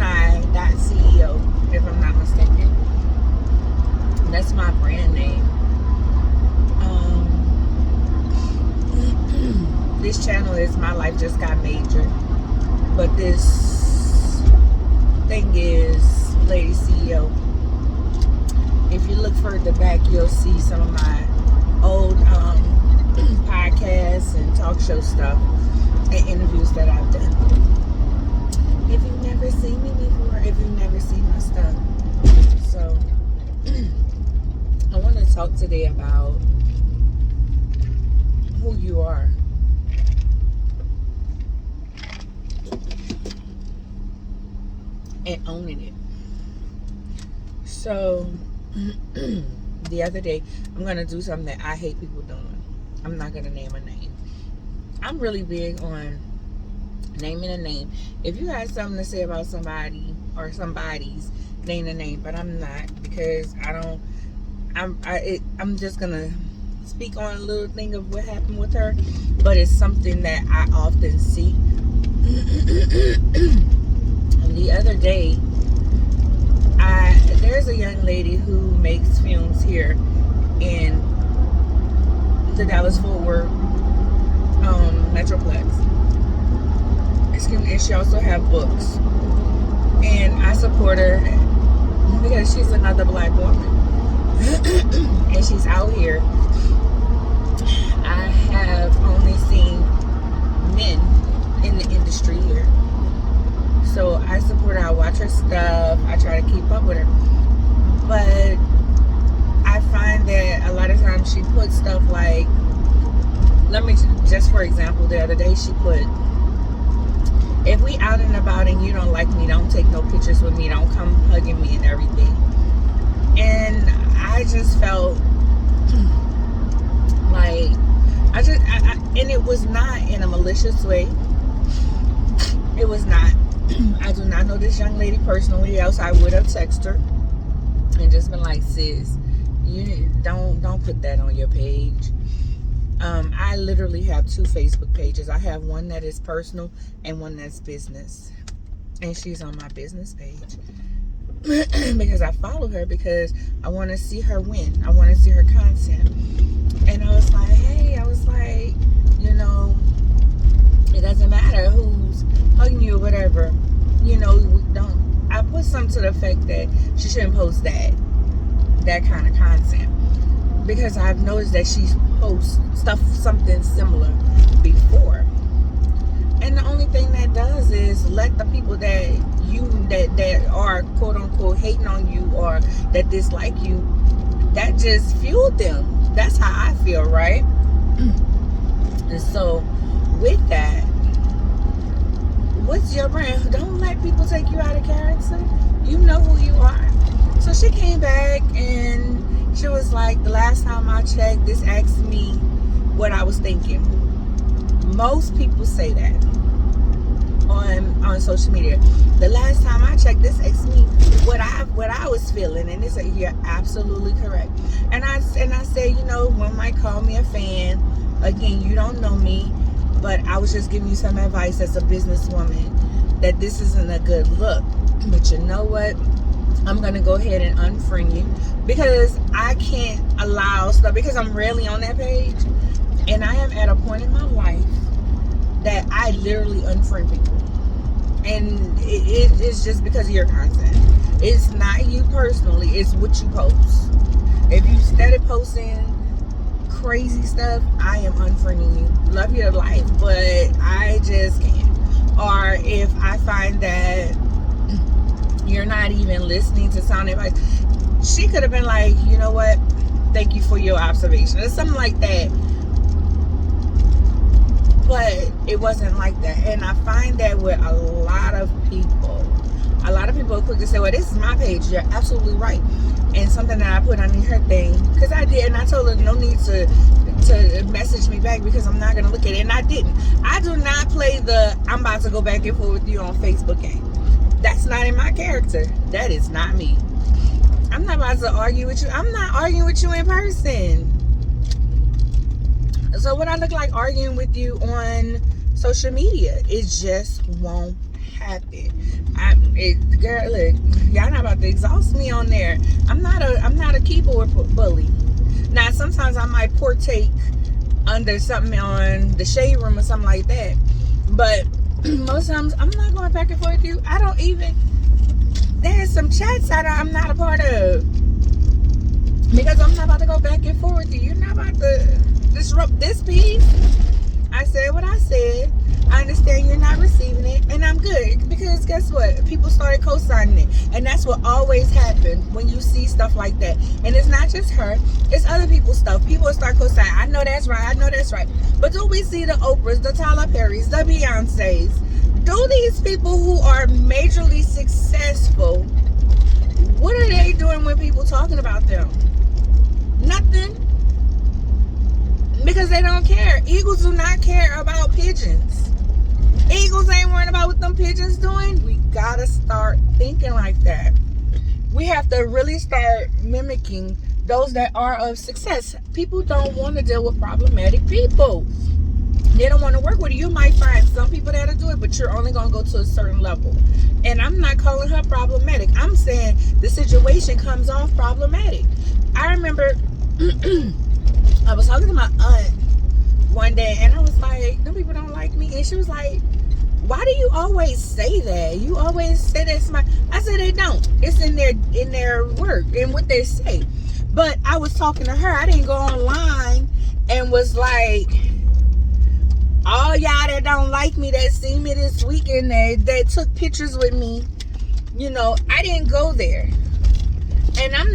LadiCEO, if I'm not mistaken. That's my brand name. This channel is My Life Just Got Major, but this thing is LadiCEO. If you look further back, you'll see some of my old podcasts and talk show stuff and interviews that I've done. If you've never seen me before, if you've never seen my stuff. So I want to talk today about who you are. And owning it. So the other day, I'm going to do something that I hate people doing. I'm not going to name a name. I'm really big on naming a name. If you have something to say about somebody or somebody's, name a name. But I'm not, because I'm just going to speak on a little thing of what happened with her. But it's something that I often see. The other day, there's a young lady who makes films here in the Dallas-Fort Worth Metroplex. Excuse me, and she also has books. And I support her because she's another black woman. And she's out here. I have only seen men in the industry here. So I support her. I watch her stuff. I try to keep up with her. But I find that a lot of times she puts stuff like, just for example, the other day she put, if we out and about and you don't like me, don't take no pictures with me, don't come hugging me and everything. And I just felt like, and it was not in a malicious way. It was not. I do not know this young lady personally, else I would have texted her and just been like, sis, you don't put that on your page. I literally have 2 Facebook pages. I have one that is personal and one that's business. And she's on my business page. Because I follow her because I want to see her win. I want to see her content. And I was like, hey, it doesn't matter who's hugging you or whatever. I put something to the effect that she shouldn't post that kind of content. Because I've noticed that she posts something similar before. And the only thing that does is let the people that are quote unquote hating on you or that dislike you, that just fueled them. That's how I feel, right? And so with that, what's your brand? Don't let people take you out of character. You know who you are. So she came back and she was like, the last time I checked, this asked me what I was thinking. Most people say that on social media. The last time I checked, this asked me what I was feeling, and it's you're absolutely correct. And I said, one might call me a fan. Again, you don't know me, but I was just giving you some advice as a businesswoman that this isn't a good look. But you know what? I'm going to go ahead and unfriend you because I can't allow stuff, because I'm rarely on that page. And I am at a point in my life that I literally unfriend people. And it's just because of your content. It's not you personally. It's what you post. If you started posting crazy stuff, I am unfriending you. Love you to life, but I just can't. Or if I find that you're not even listening to sound advice, she could have been like, you know what? Thank you for your observation, or something like that. But it wasn't like that. And I find that with a lot of people are quick to say, well, this is my page. You're absolutely right. And something that I put on her thing, because I did, and I told her no need to message me back because I'm not going to look at it. And I didn't. I do not play the I'm about to go back and forth with you on Facebook game. That's not in my character. That is not me. I'm not about to argue with you. I'm not arguing with you in person. So what I look like arguing with you on social media, it just won't happen. Girl, look, y'all not about to exhaust me on there. I'm not a keyboard bully. Now, sometimes I might partake under something on the shade room or something like that, but most times I'm not going back and forth with you. I don't even. There's some chats that I'm not a part of because I'm not about to go back and forth with you. You're not about to disrupt this piece. I said what I said. I understand you're not receiving it, and I'm good because guess what? People started co-signing it, and that's what always happens when you see stuff like that. And it's not just her; it's other people's stuff. People start co-signing. I know that's right. I know that's right. But do we see the Oprahs, the Tyler Perrys, the Beyoncés? Do these people who are majorly successful? What are they doing when people talking about them? Nothing. Because they don't care. Eagles do not care about pigeons. Eagles ain't worrying about what them pigeons doing. We gotta start thinking like that. We have to really start mimicking those that are of success. People don't want to deal with problematic people. They don't want to work with you. You might find some people that'll do it, but you're only going to go to a certain level. And I'm not calling her problematic. I'm saying the situation comes off problematic. I remember I was talking to my aunt one day, and I was like, them people don't like me. And she was like, why do you always say that? You always say that's my. I said they don't. It's in their work and what they say. But I was talking to her. I didn't go online and was like, all y'all that don't like me, that see me this weekend, that took pictures with me, I didn't go there. And I'm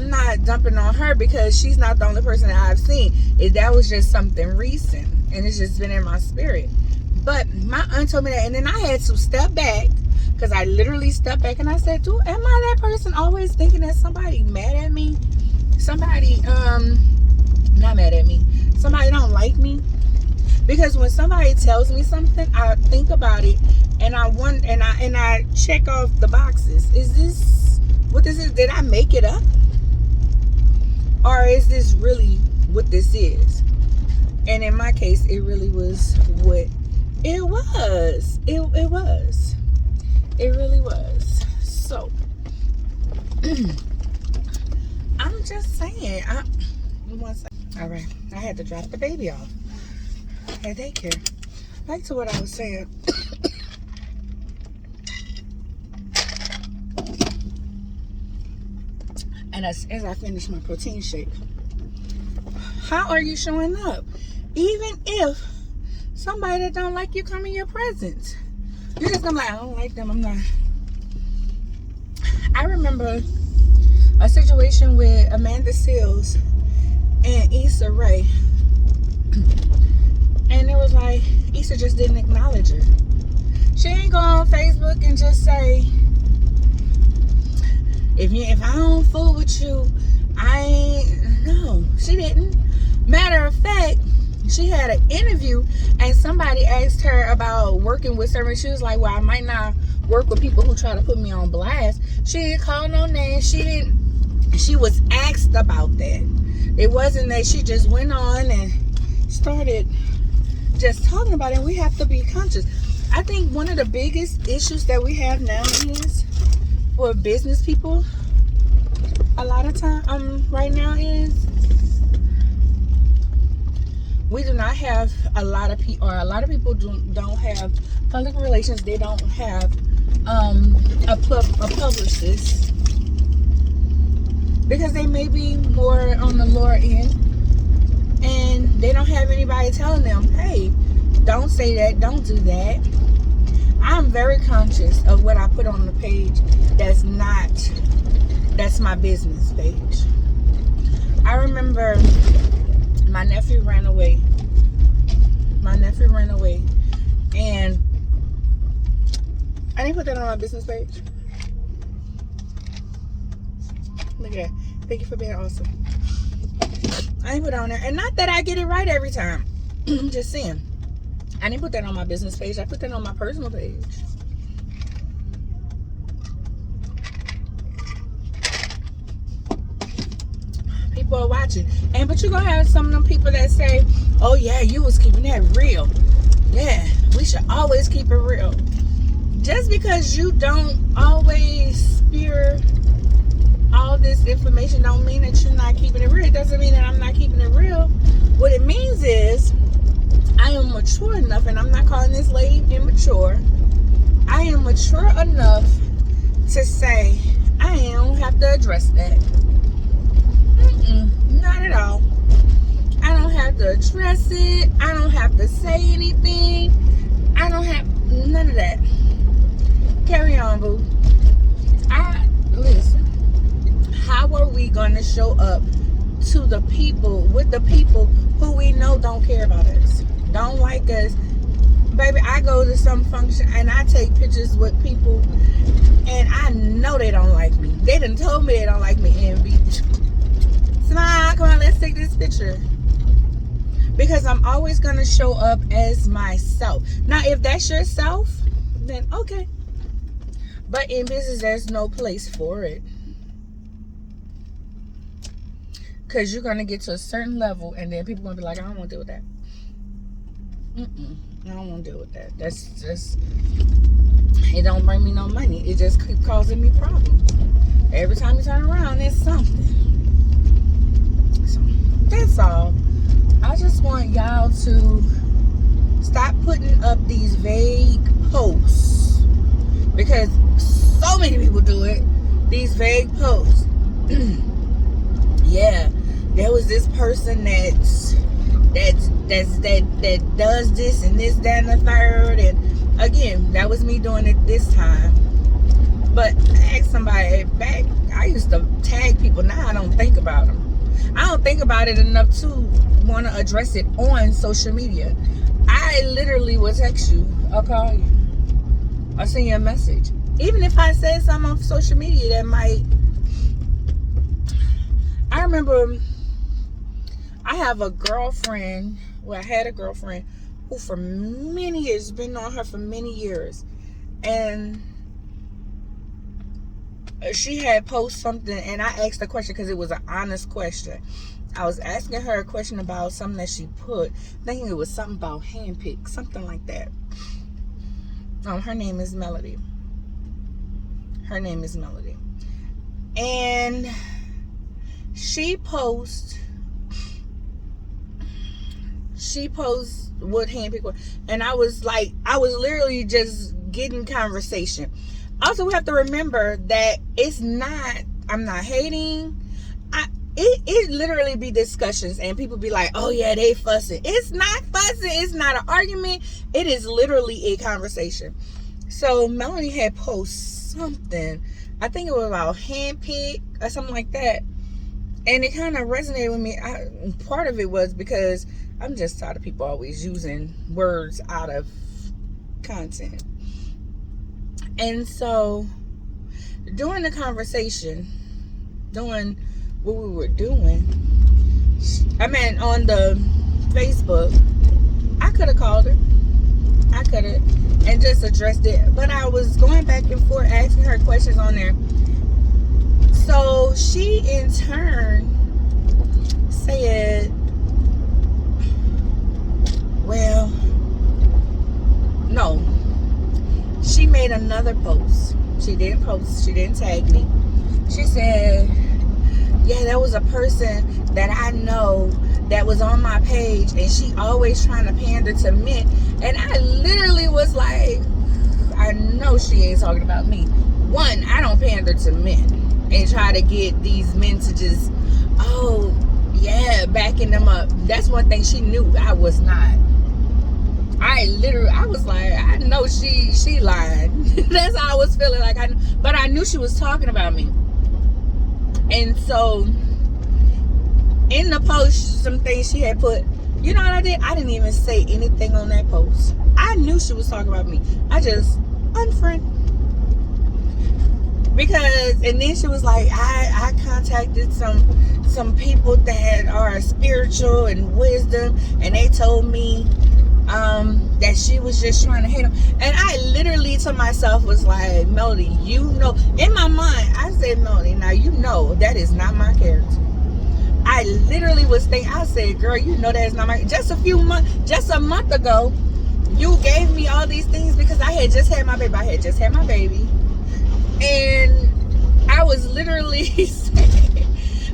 not dumping on her because she's not the only person that I've seen. That was just something recent, and it's just been in my spirit. But my aunt told me that, and then I had to step back because I literally stepped back and I said, "Dude, am I that person always thinking that somebody mad at me? Somebody not mad at me. Somebody don't like me?" Because when somebody tells me something, I think about it, and I check off the boxes. Is this what this is? Did I make it up, or is this really what this is? And in my case, it really was what it was. It was. It really was. So I'm just saying. All right, I had to drop the baby off at daycare. Back to what I was saying. And as I finish my protein shake, how are you showing up? Even if somebody that don't like you come in your presence, you're just gonna be like, I don't like them. I'm not. I remember a situation with Amanda Seals and Issa Rae. And it was like, Issa just didn't acknowledge her. She ain't go on Facebook and just say, if I don't fool with you, I ain't. No, she didn't. Matter of fact, she had an interview and somebody asked her about working with her, and she was like, well, I might not work with people who try to put me on blast. She didn't call no names. She was asked about that. It wasn't that she just went on and started just talking about it. And we have to be conscious. I think one of the biggest issues that we have now is for business people a lot of time right now is we do not have a lot of people, or a lot of people don't have public relations. They don't have a publicist because they may be more on the lower end, and they don't have anybody telling them, hey, don't say that, don't do that. I'm very conscious of what I put on the page that's my business page. I remember my nephew ran away. And I didn't put that on my business page. Look at that. Thank you for being awesome. I didn't put it on there. And not that I get it right every time. I'm just saying. I didn't put that on my business page. I put that on my personal page. People are watching. But you're going to have some of them people that say, oh, yeah, you was keeping that real. Yeah, we should always keep it real. just because you don't always spear all this information don't mean that you're not keeping it real. It doesn't mean that I'm not keeping it real. What it means is I am mature enough, and I'm not calling this lady immature. I am mature enough to say I don't have to address that. Not at all. I don't have to address it. I don't have to say anything. I don't have none of that. Carry on, boo. Listen. How are we going to show up to the people, with the people who we know don't care about us, don't like us? Baby, I go to some function and I take pictures with people and I know they don't like me. They done told me they don't like me. And smile, come on, let's take this picture. Because I'm always going to show up as myself. Now, if that's yourself, then okay. But in business, there's no place for it. Because you're going to get to a certain level and then people going to be like, I don't want to deal with that. I don't want to deal with that. That's just, it don't bring me no money. It just keep causing me problems. Every time you turn around, there's something. So, that's all. I just want y'all to stop putting up these vague posts. Because so many people do it. These vague posts. Yeah. There was this person that does this and this, that, and the third. And again, that was me doing it this time. But I asked somebody back. I used to tag people. Now I don't think about them. I don't think about it enough to want to address it on social media. I literally will text you, I'll call you, I'll send you a message. Even if I said something on social media that might. I remember I have a girlfriend, well, I had a girlfriend who for many years, been on her for many years. And she had posted something and I asked a question because it was an honest question. I was asking her a question about something that she put, thinking it was something about handpick, something like that. Her name is Melody. Her name is Melody. And she posts what handpick was, and I was literally just getting conversation. Also, we have to remember that it's not, I'm not hating. It literally be discussions and people be like, oh yeah, they fussing. It's not fussing. It's not an argument. It is literally a conversation. So Melanie had posted something. I think it was about handpick or something like that. And it kind of resonated with me. Part of it was because I'm just tired of people always using words out of content. And so during the conversation, doing what we were doing, on the Facebook, I could have called her. I could have and just addressed it. But I was going back and forth asking her questions on there. So she in turn said, well, no. She made another post. She didn't post. She didn't tag me. She said, yeah, there was a person that I know that was on my page and she always trying to pander to men. And I literally was like, I know she ain't talking about me. One, I don't pander to men and try to get these men to just, oh, yeah, backing them up. That's one thing she knew I was not. I was like, I know she lied. That's how I was feeling. But I knew she was talking about me. And so, in the post, some things she had put, you know what I did? I didn't even say anything on that post. I knew she was talking about me. I just unfriended. Because, and then she was like, I contacted some people that are spiritual and wisdom, and they told me that she was just trying to hate him. And I literally to myself was like, Melody, you know, in my mind, I said, Melody, now you know that is not my character. I literally was thinking, I said, girl, you know that is not my, just a month ago, you gave me all these things because I had just had my baby. And I was literally saying,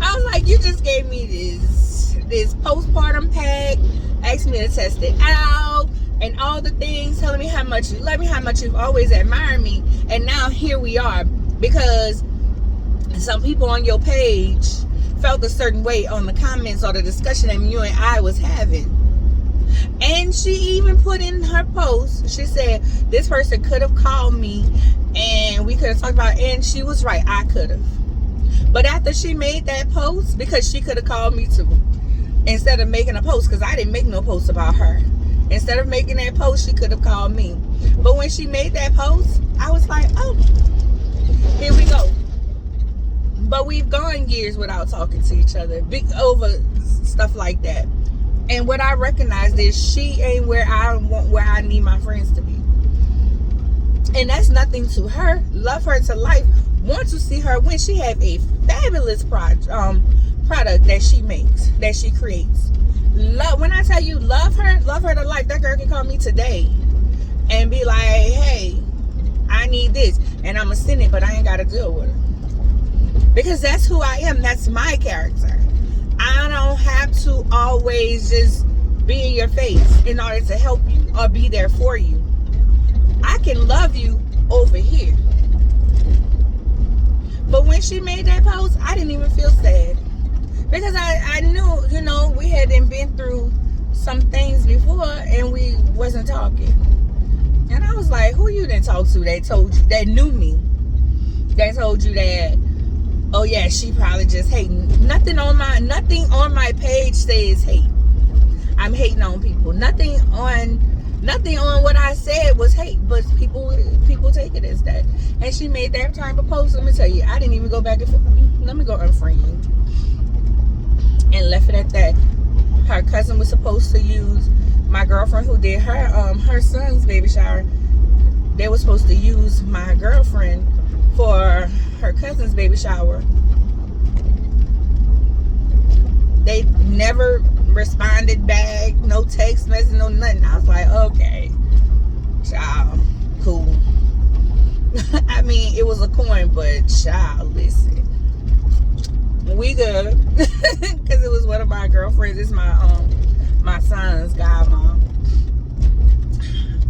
I was like, you just gave me this postpartum pack, asked me to test it out, and all the things, telling me how much you love me, how much you've always admired me. And now here we are, because some people on your page felt a certain way on the comments or the discussion that you and I was having. And she even put in her post, she said, this person could have called me and we could have talked about it. And she was right, I could have. But after she made that post, because she could have called me too, instead of making a post, because I didn't make no post about her. Instead of making that post, she could have called me. But when she made that post, I was like, oh, here we go. But we've gone years without talking to each other over stuff like that. And what I recognized is she ain't where I need my friends to be. And that's nothing to her. Love her to life. Want to see her win. She have a fabulous product that she makes, that she creates. When I tell you love her to life. That girl can call me today and be like, hey, I need this, and I'm gonna send it, but I ain't gotta deal with her, because that's who I am. That's my character. I don't have to always just be in your face in order to help you or be there for you. I can love you over here. But when she made that post, I didn't even feel sad, because I knew, we hadn't been through some things before and we wasn't talking. And I was like, who you didn't talk to that told you, that knew me, that told you that, oh yeah, she probably just hating. Nothing on my page says hate. I'm hating on people. Nothing on what I said was hate, but people take it as that. And she made that type of post. Let me tell you, I didn't even go back and forth. Let me go unfriend you, and left it at that. Her cousin was supposed to use my girlfriend who did her son's baby shower. They were supposed to use my girlfriend for her cousin's baby shower. They never responded back, no text message, no nothing. I was like, okay, child, cool. I mean, it was a coin, but child, listen, we good, because it was one of my girlfriends. It's my son's godmom.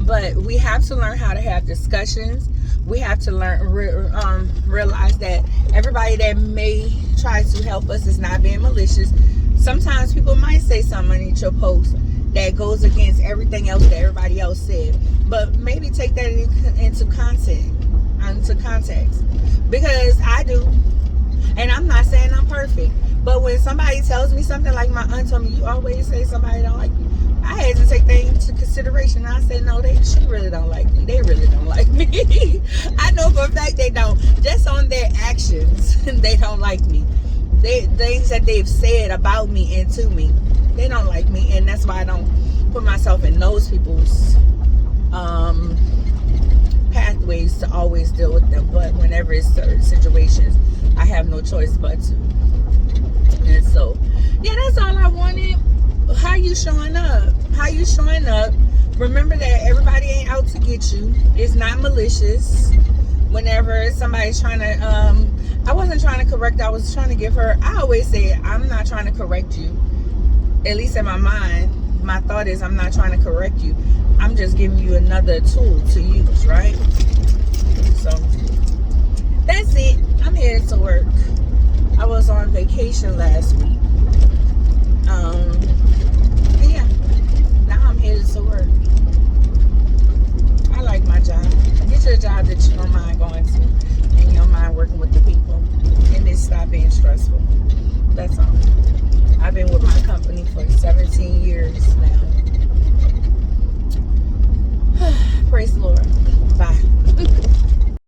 But we have to learn how to have discussions. We have to realize that everybody that may try to help us is not being malicious. Sometimes people might say something in your post that goes against everything else that everybody else said. But maybe take that into context. Because I do. And I'm not saying I'm perfect. But when somebody tells me something, like my aunt told me, you always say somebody don't like you. I had to take that into consideration. I said, no, she really don't like me. They really don't like me. I know for a fact they don't. Just on their actions, they don't like me. Things that they've said about me and to me, they don't like me. And that's why I don't put myself in those people's pathways to always deal with them. But whenever it's certain situations, I have no choice but to. And so, yeah, that's all I wanted. How you showing up? How you showing up? Remember that everybody ain't out to get you. It's not malicious. Whenever somebody's trying to, I wasn't trying to correct. I was trying to give her. I always say, I'm not trying to correct you. At least in my mind, my thought is, I'm not trying to correct you. I'm just giving you another tool to use, right? So that's it. I'm headed to work. I was on vacation last week. Yeah, now I'm headed to work. I like my job. Get your job that you don't mind going to, and you don't mind working with the people, and it stop being stressful. That's all. I've been with my company for 17 years now.